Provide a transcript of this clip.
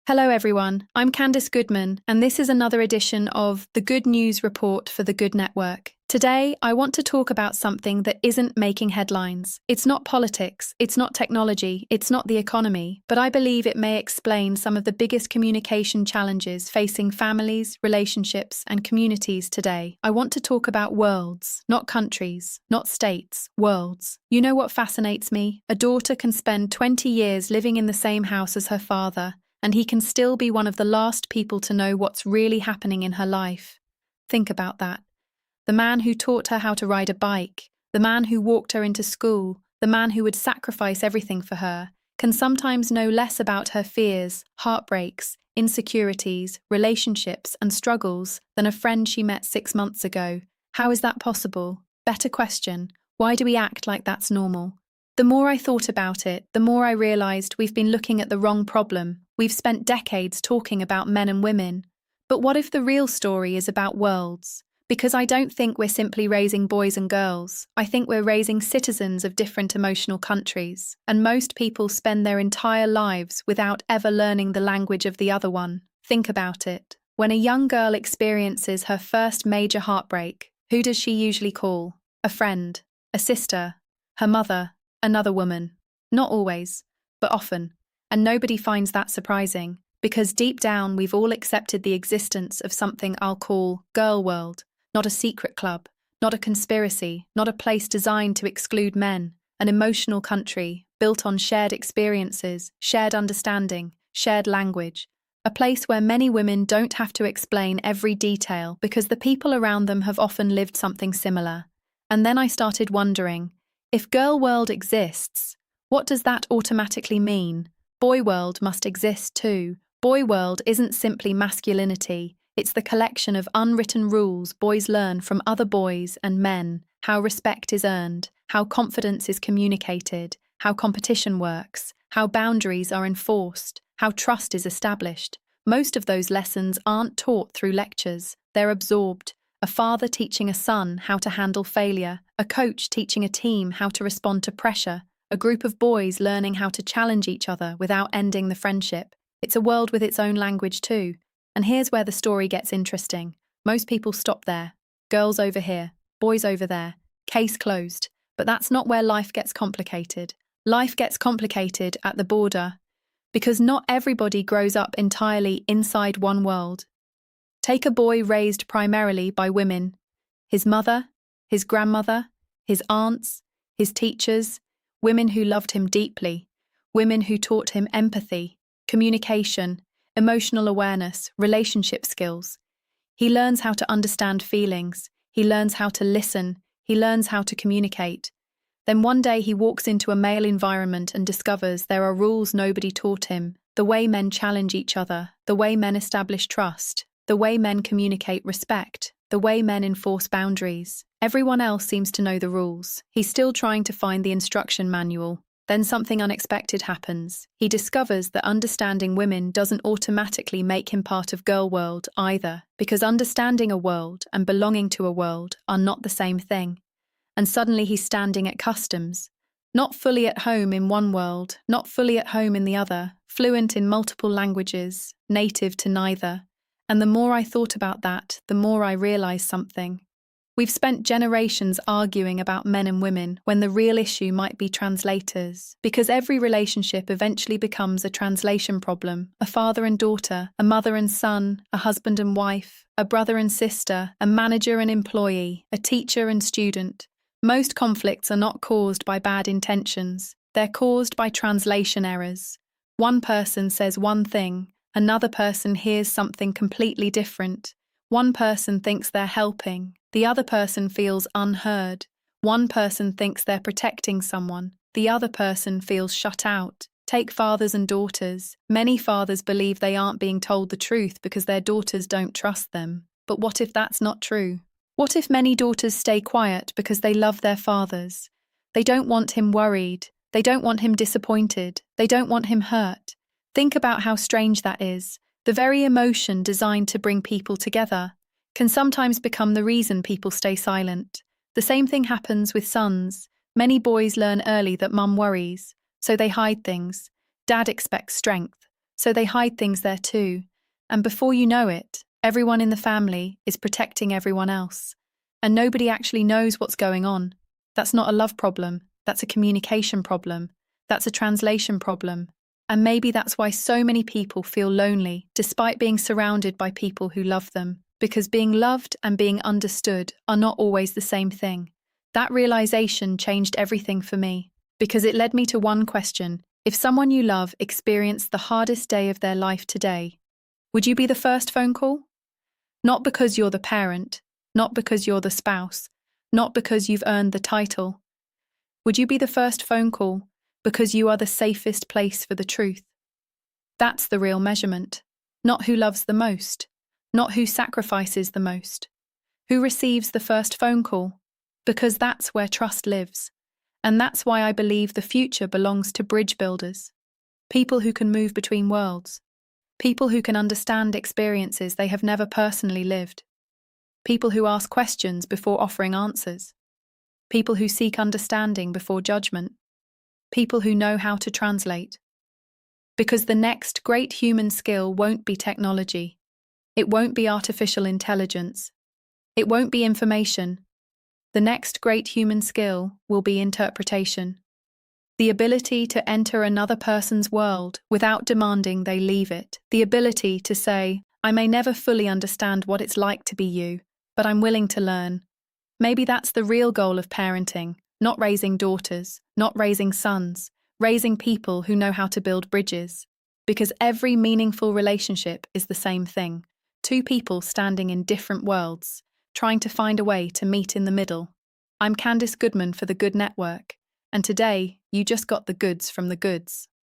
Hello everyone, I'm Candace Goodman, and this is another edition of the Good News Report for the Good Network. Today, I want to talk about something that isn't making headlines. It's not politics, it's not technology, it's not the economy, but I believe it may explain some of the biggest communication challenges facing families, relationships, and communities today. I want to talk about worlds, not countries, not states, worlds. You know what fascinates me? A daughter can spend 20 years living in the same house as her father, and he can still be one of the last people to know what's really happening in her life. Think about that. The man who taught her how to ride a bike, the man who walked her into school, the man who would sacrifice everything for her, can sometimes know less about her fears, heartbreaks, insecurities, relationships, and struggles than a friend she met 6 months ago. How is that possible? Better question. Why do we act like that's normal? The more I thought about it, the more I realized we've been looking at the wrong problem. We've spent decades talking about men and women. But what if the real story is about worlds? Because I don't think we're simply raising boys and girls. I think we're raising citizens of different emotional countries. And most people spend their entire lives without ever learning the language of the other one. Think about it. When a young girl experiences her first major heartbreak, who does she usually call? A friend, a sister, her mother, another woman. Not always, but often. And nobody finds that surprising, because deep down we've all accepted the existence of something I'll call girl world, not a secret club, not a conspiracy, not a place designed to exclude men, an emotional country built on shared experiences, shared understanding, shared language, a place where many women don't have to explain every detail because the people around them have often lived something similar. And then I started wondering, if girl world exists, what does that automatically mean? Boy world must exist too. Boy world isn't simply masculinity, it's the collection of unwritten rules boys learn from other boys and men, how respect is earned, how confidence is communicated, how competition works, how boundaries are enforced, how trust is established. Most of those lessons aren't taught through lectures, they're absorbed. A father teaching a son how to handle failure, a coach teaching a team how to respond to pressure, a group of boys learning how to challenge each other without ending the friendship. It's a world with its own language too. And here's where the story gets interesting. Most people stop there. Girls over here, boys over there. Case closed. But that's not where life gets complicated. Life gets complicated at the border, because not everybody grows up entirely inside one world. Take a boy raised primarily by women. His mother, his grandmother, his aunts, his teachers, women who loved him deeply, women who taught him empathy, communication, emotional awareness, relationship skills. He learns how to understand feelings, he learns how to listen, he learns how to communicate. Then one day he walks into a male environment and discovers there are rules nobody taught him, the way men challenge each other, the way men establish trust, the way men communicate respect, the way men enforce boundaries. Everyone else seems to know the rules. He's still trying to find the instruction manual. Then something unexpected happens. He discovers that understanding women doesn't automatically make him part of girl world either, because understanding a world and belonging to a world are not the same thing. And suddenly he's standing at customs, not fully at home in one world, not fully at home in the other, fluent in multiple languages, native to neither. And the more I thought about that, the more I realized something. We've spent generations arguing about men and women when the real issue might be translators, because every relationship eventually becomes a translation problem, a father and daughter, a mother and son, a husband and wife, a brother and sister, a manager and employee, a teacher and student. Most conflicts are not caused by bad intentions, they're caused by translation errors. One person says one thing, another person hears something completely different. One person thinks they're helping, the other person feels unheard. One person thinks they're protecting someone, the other person feels shut out. Take fathers and daughters. Many fathers believe they aren't being told the truth because their daughters don't trust them. But what if that's not true? What if many daughters stay quiet because they love their fathers? They don't want him worried, they don't want him disappointed, they don't want him hurt. Think about how strange that is. The very emotion designed to bring people together can sometimes become the reason people stay silent. The same thing happens with sons. Many boys learn early that mum worries, so they hide things. Dad expects strength, So they hide things there too. And before you know it, everyone in the family is protecting everyone else. And nobody actually knows what's going on. That's not a love problem. That's a communication problem. That's a translation problem. And maybe that's why so many people feel lonely, despite being surrounded by people who love them. Because being loved and being understood are not always the same thing. That realization changed everything for me, because it led me to one question. If someone you love experienced the hardest day of their life today, would you be the first phone call? Not because you're the parent, not because you're the spouse, not because you've earned the title. Would you be the first phone call because you are the safest place for the truth? That's the real measurement. Not who loves the most, not who sacrifices the most, who receives the first phone call, because that's where trust lives. And that's why I believe the future belongs to bridge builders, people who can move between worlds, people who can understand experiences they have never personally lived, people who ask questions before offering answers, people who seek understanding before judgment, people who know how to translate. Because the next great human skill won't be technology, it won't be artificial intelligence, it won't be information. The next great human skill will be interpretation. The ability to enter another person's world without demanding they leave it. The ability to say, I may never fully understand what it's like to be you, but I'm willing to learn. Maybe that's the real goal of parenting, not raising daughters, not raising sons, raising people who know how to build bridges. Because every meaningful relationship is the same thing. Two people standing in different worlds, trying to find a way to meet in the middle. I'm Candace Goodman for the Good Network, and today you just got the goods from the goods.